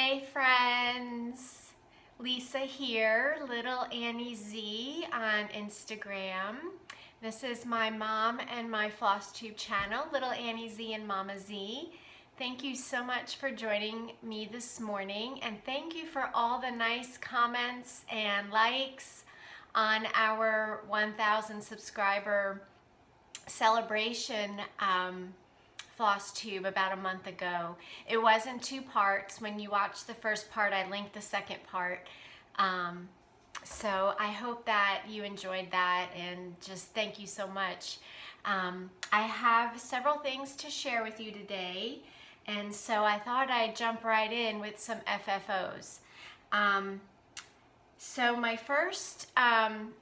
Hey friends, Lisa here, Little Annie Z on Instagram. This is my mom and my Flosstube channel, Little Annie Z and Mama Z. Thank you so much for joining me this morning, and thank you for all the nice comments and likes on our 1,000 subscriber celebration Flosstube about a month ago. It was in two parts. When you watch the first part, I linked the second part. So I hope that you enjoyed that, and just thank you so much. I have several things to share with you today, and so I thought I'd jump right in with some FFOs. So my first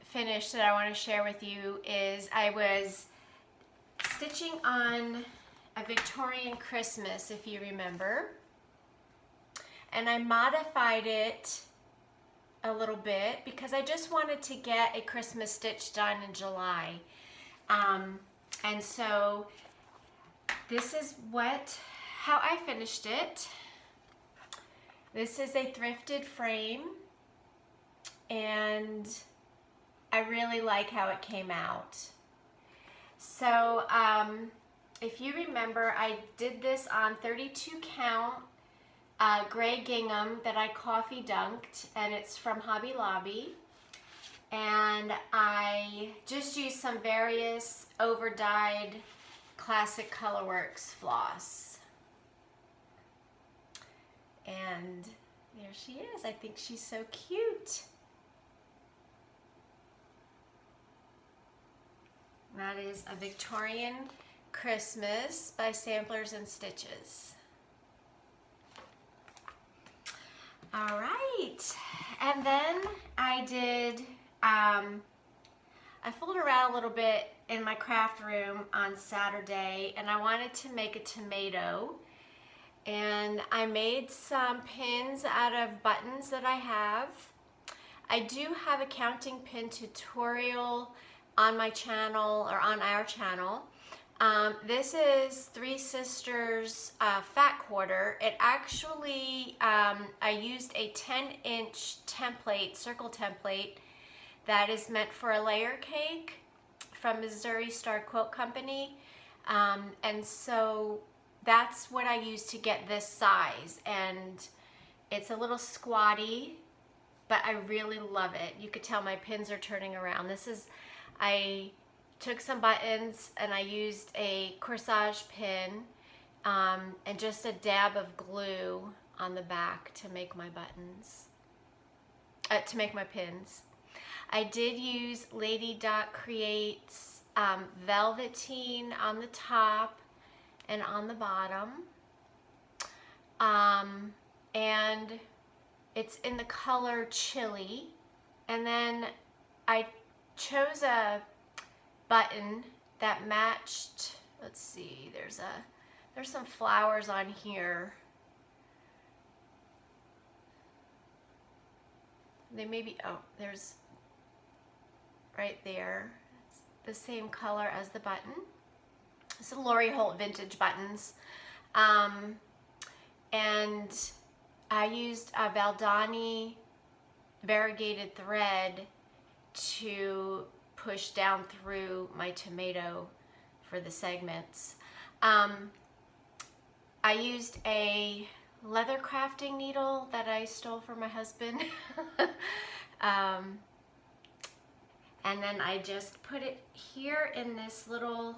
finish that I want to share with you is I was stitching on a Victorian Christmas, if you remember, and I modified it a little bit because I just wanted to get a Christmas stitch done in July. And so this is how I finished it. This is a thrifted frame, and I really like how it came out. So if you remember, I did this on 32 count gray gingham that I coffee dunked, and it's from Hobby Lobby. And I just used some various over-dyed Classic Colorworks floss. And there she is. I think she's so cute. That is a Victorian Christmas by Samplers and Stitches. All right, and then I did, I fooled around a little bit in my craft room on Saturday, and I wanted to make a tomato, and I made some pins out of buttons that I have. I do have a counting pin tutorial on my channel, or on our channel. This is Three Sisters fat quarter. It actually, I used a 10-inch template, circle template, that is meant for a layer cake from Missouri Star Quilt Company. And so that's what I used to get this size. And it's a little squatty, but I really love it. You could tell my pins are turning around. I took some buttons and I used a corsage pin and just a dab of glue on the back to make my buttons, to make my pins. I did use Lady Dot Creates velveteen on the top and on the bottom, and it's in the color Chili. And then I chose a button that matched, let's see, there's some flowers on here. They may be, oh, there's right there. It's the same color as the button. It's a Lori Holt vintage buttons. And I used a Valdani variegated thread to push down through my tomato for the segments. I used a leather crafting needle that I stole from my husband. And then I just put it here in this little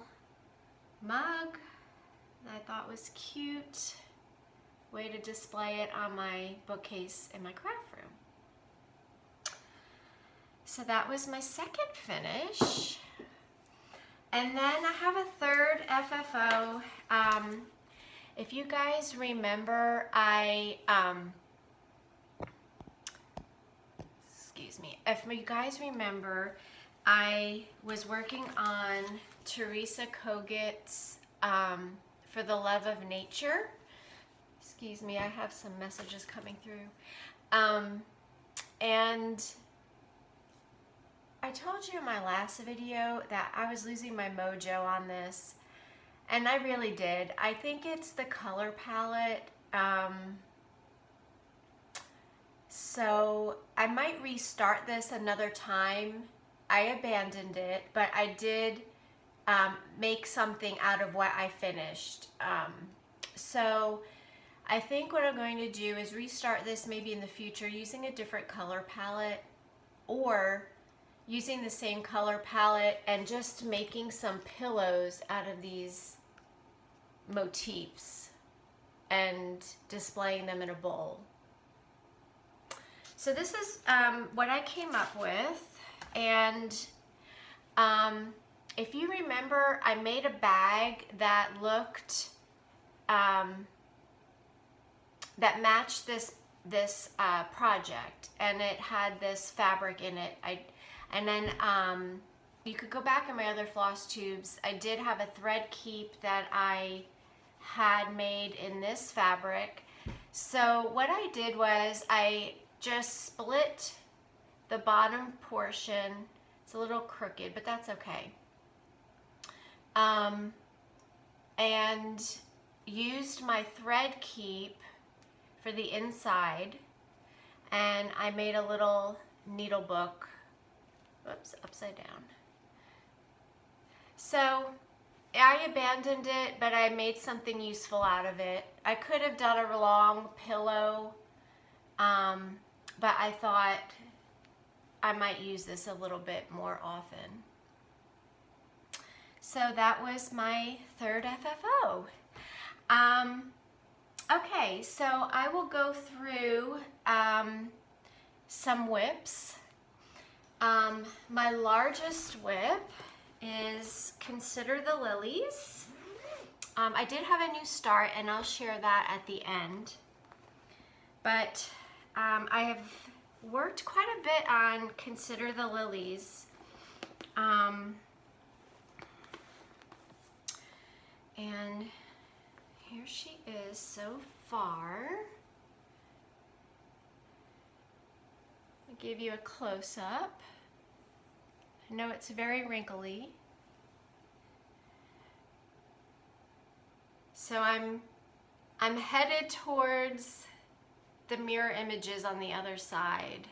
mug that I thought was cute. Way to display it on my bookcase in my craft room. So that was my second finish. And then I have a third FFO. If you guys remember, if you guys remember, I was working on Teresa Kogut's For the Love of Nature. Excuse me, I have some messages coming through. And I told you in my last video that I was losing my mojo on this, and I really did. I think it's the color palette. So I might restart this another time. I abandoned it, but I did make something out of what I finished. So I think what I'm going to do is restart this maybe in the future using a different color palette, or using the same color palette and just making some pillows out of these motifs and displaying them in a bowl. So this is what I came up with, and if you remember, I made a bag that looked that matched this project, and it had this fabric in it. And then you could go back in my other floss tubes. I did have a thread keep that I had made in this fabric. So what I did was I just split the bottom portion. It's a little crooked, but that's okay. And used my thread keep for the inside, and I made a little needle book. Oops, upside down. So I abandoned it, but I made something useful out of it. I could have done a long pillow, but I thought I might use this a little bit more often. So that was my third FFO. Okay, so I will go through some whips. My largest whip is Consider the Lilies. I did have a new start, and I'll share that at the end. But I have worked quite a bit on Consider the Lilies. And here she is so far. I'll give you a close-up. I know it's very wrinkly. So I'm headed towards the mirror images on the other side.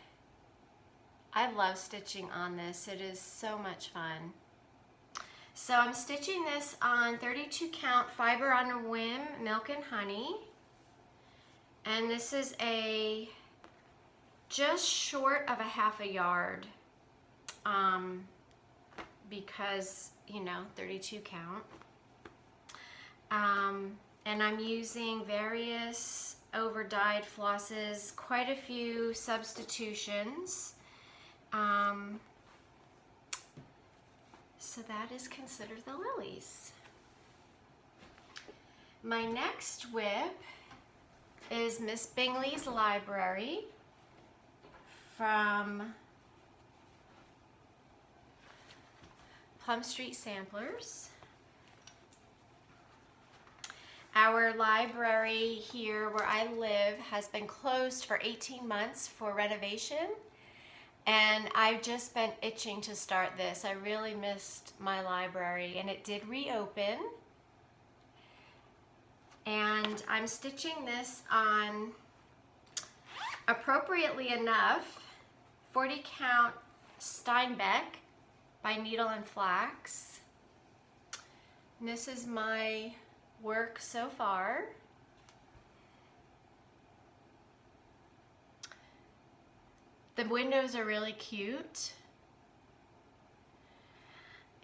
I love stitching on this. It is so much fun. So I'm stitching this on 32 count Fiber on a Whim Milk and Honey. And this is a just short of a ½ yard. Because, you know, 32 count. And I'm using various over dyed flosses, quite a few substitutions. So that is Consider the Lilies. My next whip is Miss Bingley's Library from Plum Street Samplers. Our library here where I live has been closed for 18 months for renovation, and I've just been itching to start this. I really missed my library, and it did reopen. And I'm stitching this on, appropriately enough, 40 count Steinbeck by Needle and Flax. And this is my work so far. The windows are really cute,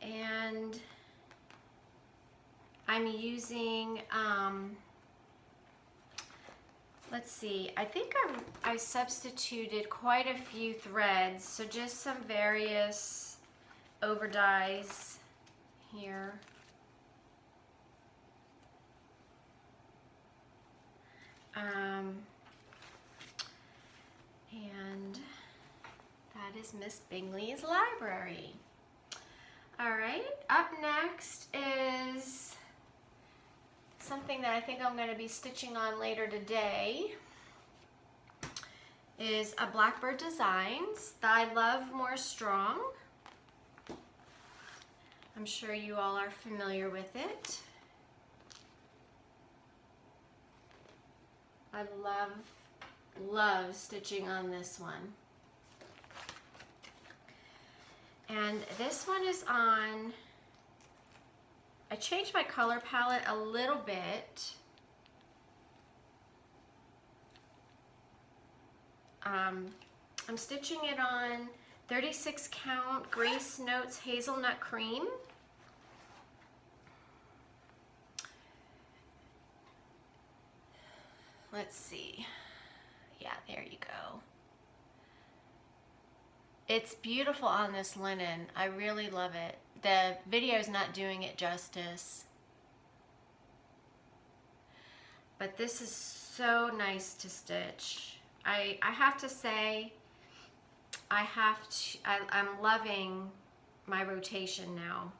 and I'm using let's see, I think I substituted quite a few threads, so just some various over dyes here. And that is Miss Bingley's Library. All right, up next is something that I think I'm going to be stitching on later today. Is a Blackbird Designs Thy Love More Strong. I'm sure you all are familiar with it. I love love stitching on this one. And this one is on, I changed my color palette a little bit. I'm stitching it on 36 count Grace Notes Hazelnut Cream. Let's see. Yeah, there you go. It's beautiful on this linen. I really love it. The video's not doing it justice. But this is so nice to stitch. I have to say, I'm loving my rotation now.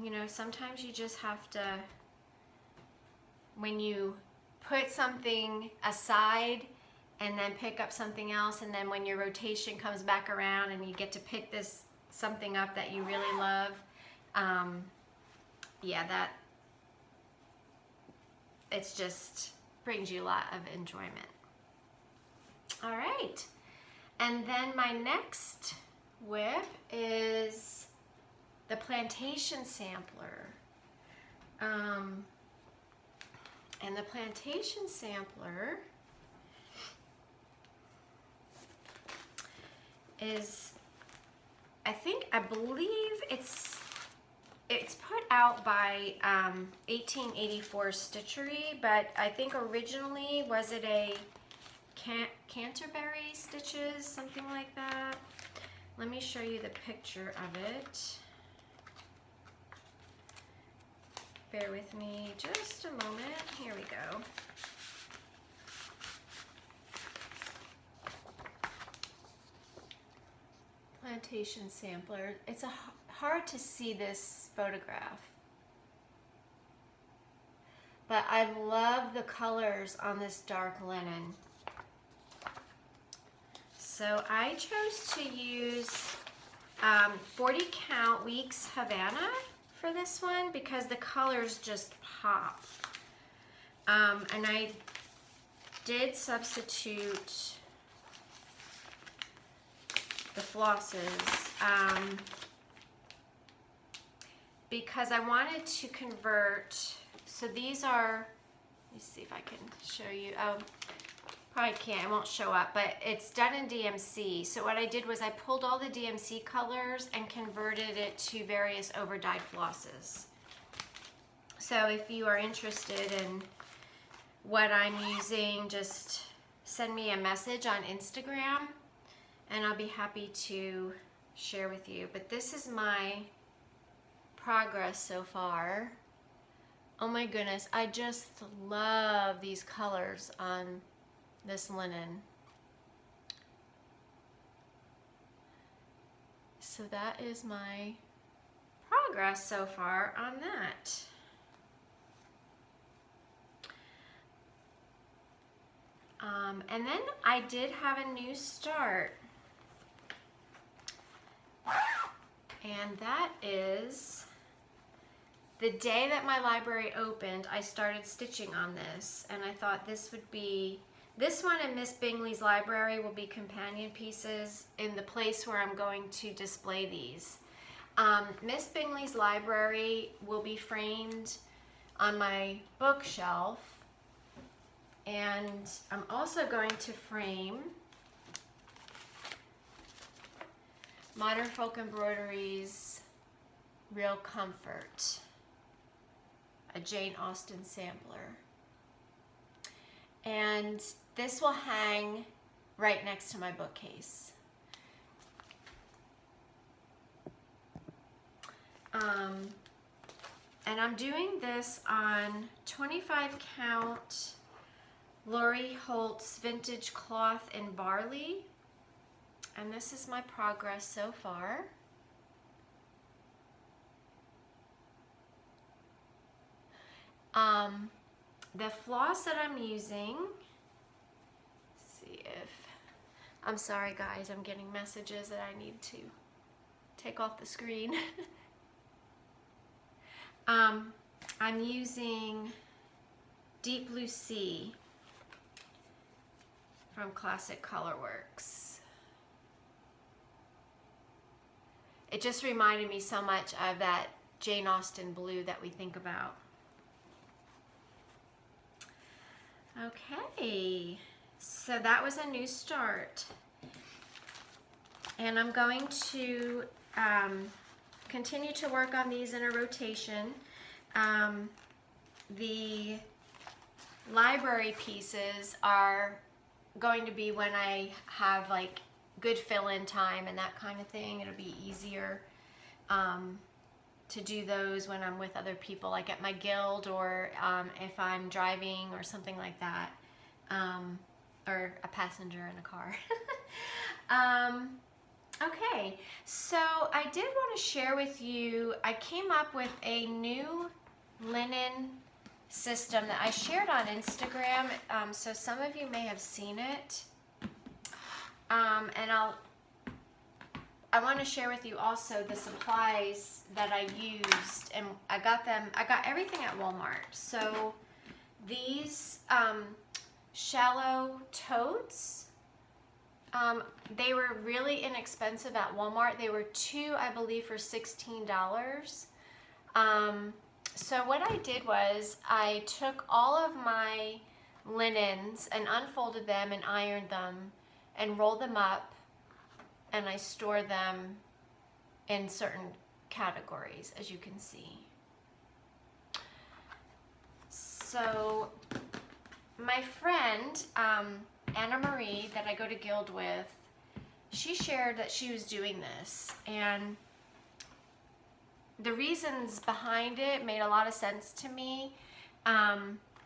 You know, sometimes you just have to, when you put something aside and then pick up something else, and then when your rotation comes back around and you get to pick this something up that you really love, yeah, that it's just brings you a lot of enjoyment. All right, and then my next whip is the Plantation Sampler. And the Plantation Sampler is, I believe it's put out by 1884 Stitchery, but I think originally, was it a Canterbury Stitches, something like that? Let me show you the picture of it. Bear with me just a moment. Here we go. Plantation Sampler. It's hard to see this photograph, but I love the colors on this dark linen. So I chose to use 40 count Weeks Havana for this one because the colors just pop. And I did substitute the flosses because I wanted to convert. So these are, let me see if I can show you. Oh, probably can't, it won't show up, but it's done in DMC. So what I did was I pulled all the DMC colors and converted it to various over dyed flosses. So if you are interested in what I'm using, just send me a message on Instagram and I'll be happy to share with you. But this is my progress so far. Oh my goodness, I just love these colors on this linen. So that is my progress so far on that. And then I did have a new start, and that is the day that my library opened. I started stitching on this, and I thought this would be, this one and Miss Bingley's library will be companion pieces in the place where I'm going to display these. Miss Bingley's library will be framed on my bookshelf, and I'm also going to frame Modern Folk Embroidery's Real Comfort, a Jane Austen sampler. And this will hang right next to my bookcase. And I'm doing this on 25 count Laurie Holt's Vintage Cloth in Barley. And this is my progress so far. The floss that I'm using, let's see if, I'm sorry guys, I'm getting messages that I need to take off the screen. I'm using Deep Blue Sea from Classic Colorworks. It just reminded me so much of that Jane Austen blue that we think about. Okay, so that was a new start. And I'm going to continue to work on these in a rotation. The library pieces are going to be when I have like good fill-in time and that kind of thing. It'll be easier to do those when I'm with other people, like at my guild, or if I'm driving or something like that, or a passenger in a car. Okay, so I did want to share with you, I came up with a new linen system that I shared on Instagram, so some of you may have seen it, and I want to share with you also the supplies that I used, and I got everything at Walmart. So these shallow totes, they were really inexpensive at Walmart. They were two, I believe, for $16. So what I did was I took all of my linens and unfolded them and ironed them and rolled them up, and I store them in certain categories, as you can see. So my friend, Anna Marie, that I go to guild with, she shared that she was doing this, and the reasons behind it made a lot of sense to me,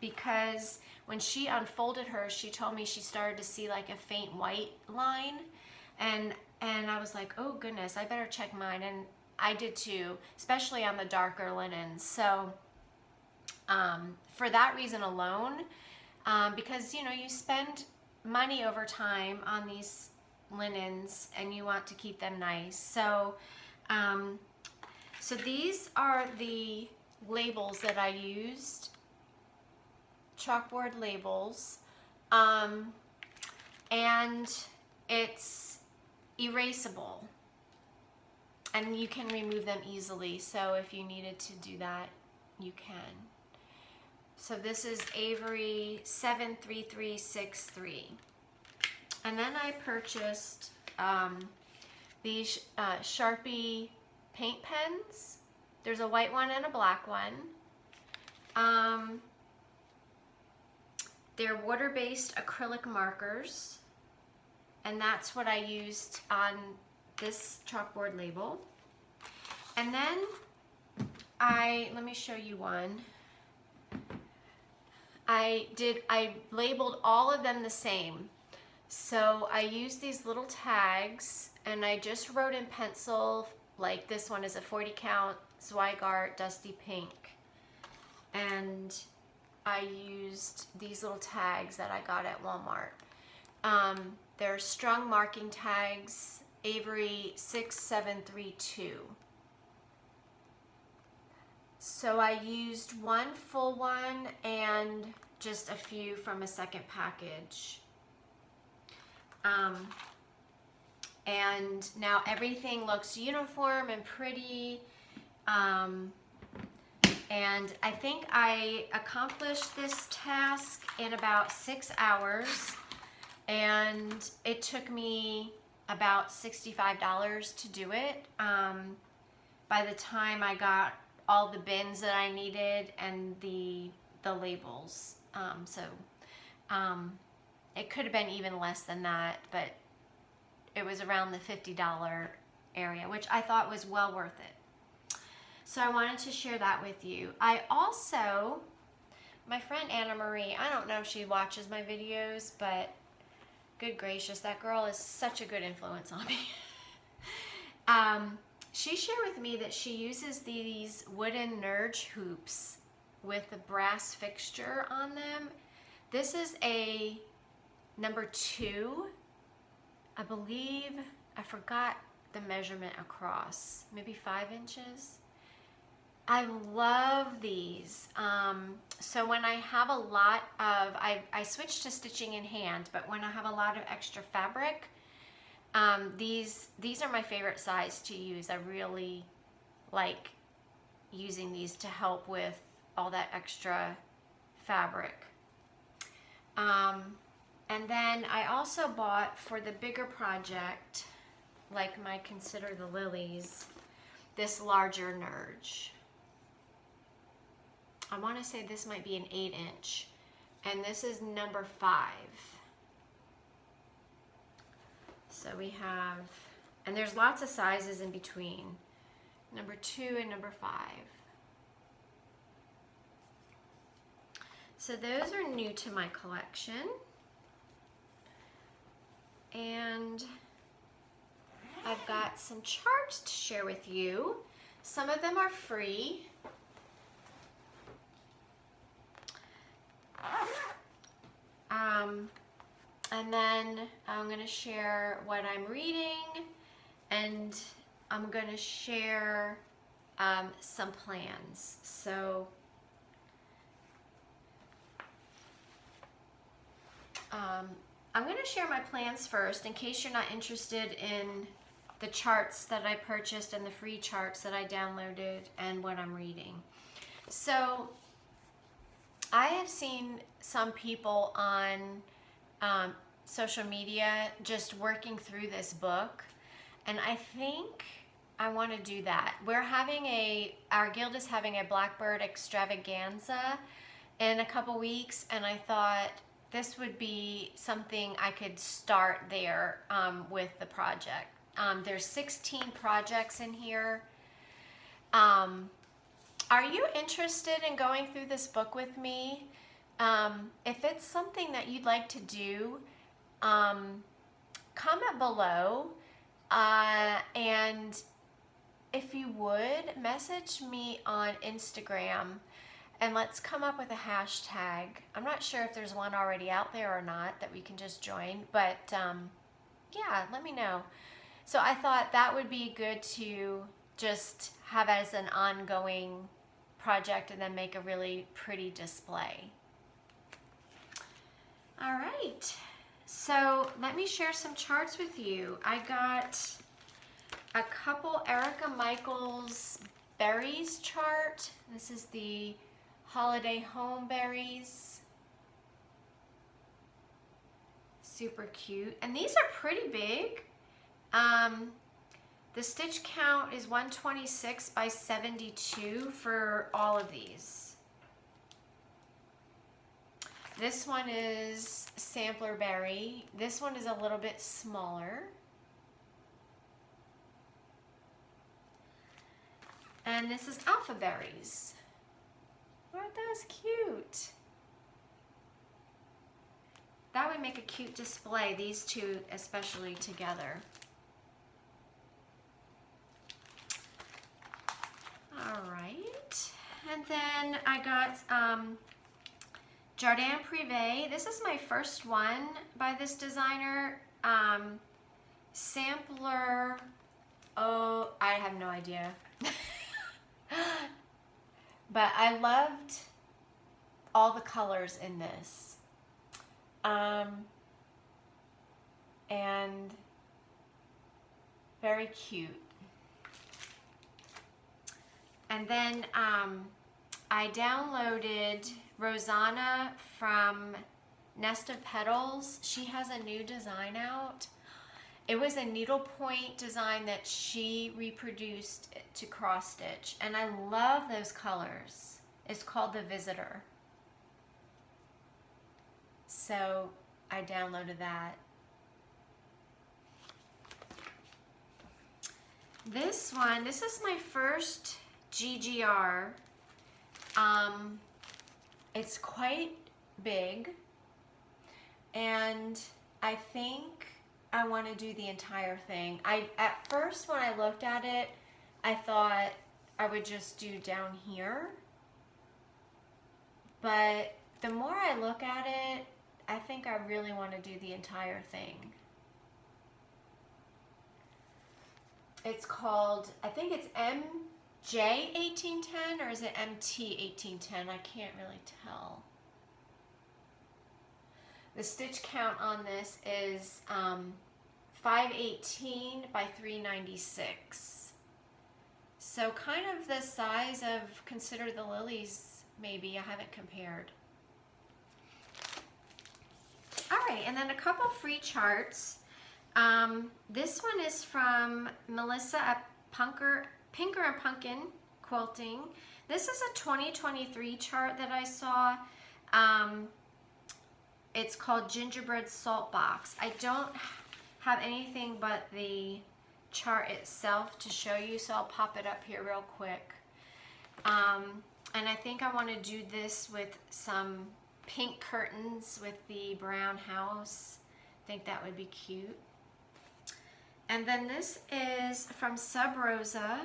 because when she unfolded hers, she told me she started to see like a faint white line, and I was like, oh goodness, I better check mine, and I did too, especially on the darker linens. So for that reason alone, because you know, you spend money over time on these linens and you want to keep them nice. So so these are the labels that I used, chalkboard labels, and it's erasable and you can remove them easily. So if you needed to do that, you can. So this is Avery 73363. And then I purchased these Sharpie paint pens. There's a white one and a black one. They're water-based acrylic markers, and that's what I used on this chalkboard label. And then let me show you one. I labeled all of them the same. So I used these little tags, and I just wrote in pencil, like this one is a 40 count Zweigart Dusty Pink. And I used these little tags that I got at Walmart. They're strung marking tags, Avery 6732. So I used one full one and just a few from a second package. And now everything looks uniform and pretty. And I think I accomplished this task in about 6 hours, and it took me about $65 to do it. By the time I got all the bins that I needed and the labels, it could have been even less than that, but it was around the $50 area, which I thought was well worth it. So I wanted to share that with you. I also, my friend Anna Marie, I don't know if she watches my videos, but good gracious, that girl is such a good influence on me. She shared with me that she uses these wooden Nerge hoops with a brass fixture on them. This is a number 2, I believe. I forgot the measurement across, maybe 5 inches. I love these. So when I have a lot of, I switched to stitching in hand, but when I have a lot of extra fabric, these are my favorite size to use. I really like using these to help with all that extra fabric. And then I also bought for the bigger project, like my Consider the Lilies, this larger nurge. I want to say this might be an 8-inch, and this is number 5. So we have, and there's lots of sizes in between, number 2 and number 5. So those are new to my collection. And I've got some charts to share with you. Some of them are free. And then I'm going to share what I'm reading, and I'm going to share some plans. So I'm going to share my plans first in case you're not interested in the charts that I purchased and the free charts that I downloaded and what I'm reading. So I have seen some people on social media just working through this book, and I think I want to do that. Our guild is having a Blackbird extravaganza in a couple weeks, and I thought this would be something I could start there with the project. There's 16 projects in here. Are you interested in going through this book with me? If it's something that you'd like to do, comment below, and if you would, message me on Instagram, and let's come up with a hashtag. I'm not sure if there's one already out there or not that we can just join, but yeah, let me know. So I thought that would be good to just have as an ongoing project and then make a really pretty display. All right, so let me share some charts with you. I got a couple Erica Michaels berries chart. This is the Holiday Home Berries. Super cute. And these are pretty big. The stitch count is 126 by 72 for all of these. This one is Sampler Berry. This one is a little bit smaller. And this is Alpha Berries. Aren't those cute? That would make a cute display, these two especially together. All right, and then I got Jardin Privé. This is my first one by this designer. Sampler, oh, I have no idea. But I loved all the colors in this. And very cute. And then I downloaded Rosanna from Nest of Petals. She has a new design out. It was a needlepoint design that she reproduced to cross stitch, and I love those colors. It's called The Visitor. So I downloaded that. This one, this is my first GGR. It's quite big, and I think I want to do the entire thing. At first when I looked at it, I thought I would just do down here, but the more I look at it, I think I really want to do the entire thing. It's called, I think it's J1810 or is it MT1810? I can't really tell. The stitch count on this is 518 by 396. So kind of the size of Consider the Lilies, maybe. I haven't compared. All right, and then a couple free charts. This one is from Melissa at Pinker and Pumpkin Quilting. This is a 2023 chart that I saw. It's called Gingerbread Salt Box. I don't have anything but the chart itself to show you, so I'll pop it up here real quick. And I think I want to do this with some pink curtains with the brown house. I think that would be cute. And then this is from Sub Rosa,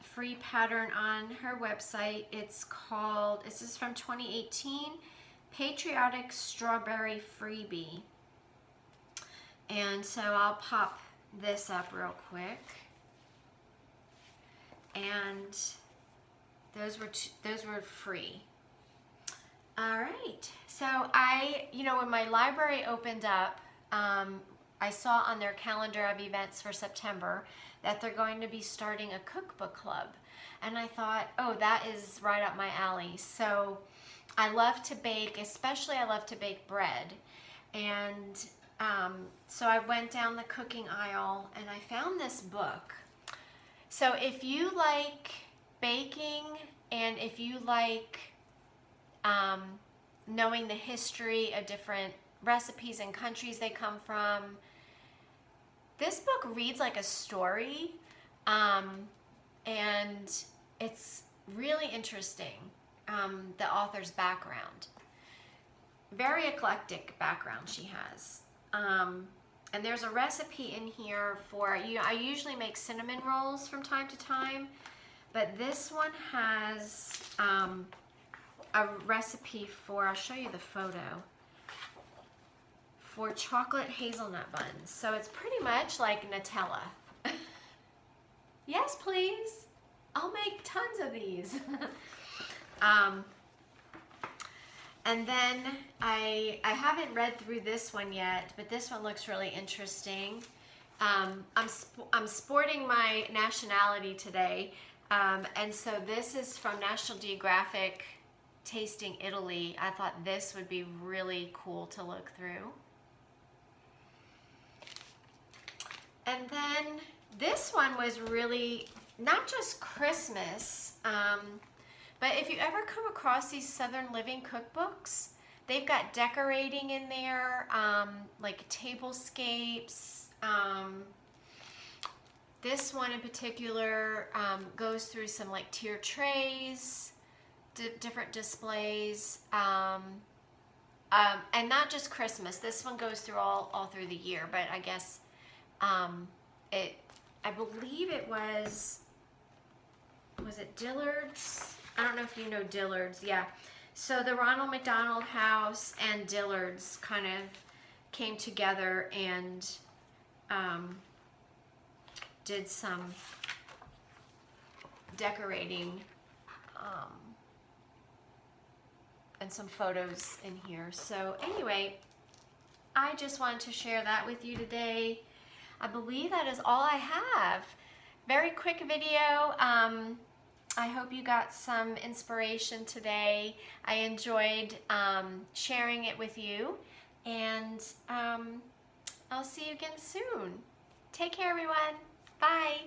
free pattern on her website. It's called, this is from 2018, Patriotic Strawberry Freebie. And so I'll pop this up real quick. And those were free. All right. So when my library opened up, I saw on their calendar of events for September that they're going to be starting a cookbook club. And I thought, oh, that is right up my alley. So I love to bake, especially I love to bake bread. And so I went down the cooking aisle and I found this book. So if you like baking and if you like knowing the history of different recipes and countries they come from, this book reads like a story, and it's really interesting, the author's background. Very eclectic background she has. And there's a recipe in here for, I usually make cinnamon rolls from time to time, but this one has a recipe for, I'll show you the photo, for chocolate hazelnut buns. So it's pretty much like Nutella. Yes, please. I'll make tons of these. And then I haven't read through this one yet, but this one looks really interesting. I'm sporting my nationality today, and so this is from National Geographic, Tasting Italy. I thought this would be really cool to look through. And then this one was really not just Christmas, but if you ever come across these Southern Living cookbooks, they've got decorating in there, like tablescapes. This one in particular goes through some like tier trays, different displays, and not just Christmas. This one goes through all through the year, but I guess I believe it was it Dillard's? I don't know if you know Dillard's. Yeah. So the Ronald McDonald House and Dillard's kind of came together and did some decorating and some photos in here. So anyway, I just wanted to share that with you today. I believe that is all I have. Very quick video. I hope you got some inspiration today. I enjoyed sharing it with you, and I'll see you again soon. Take care, everyone. Bye.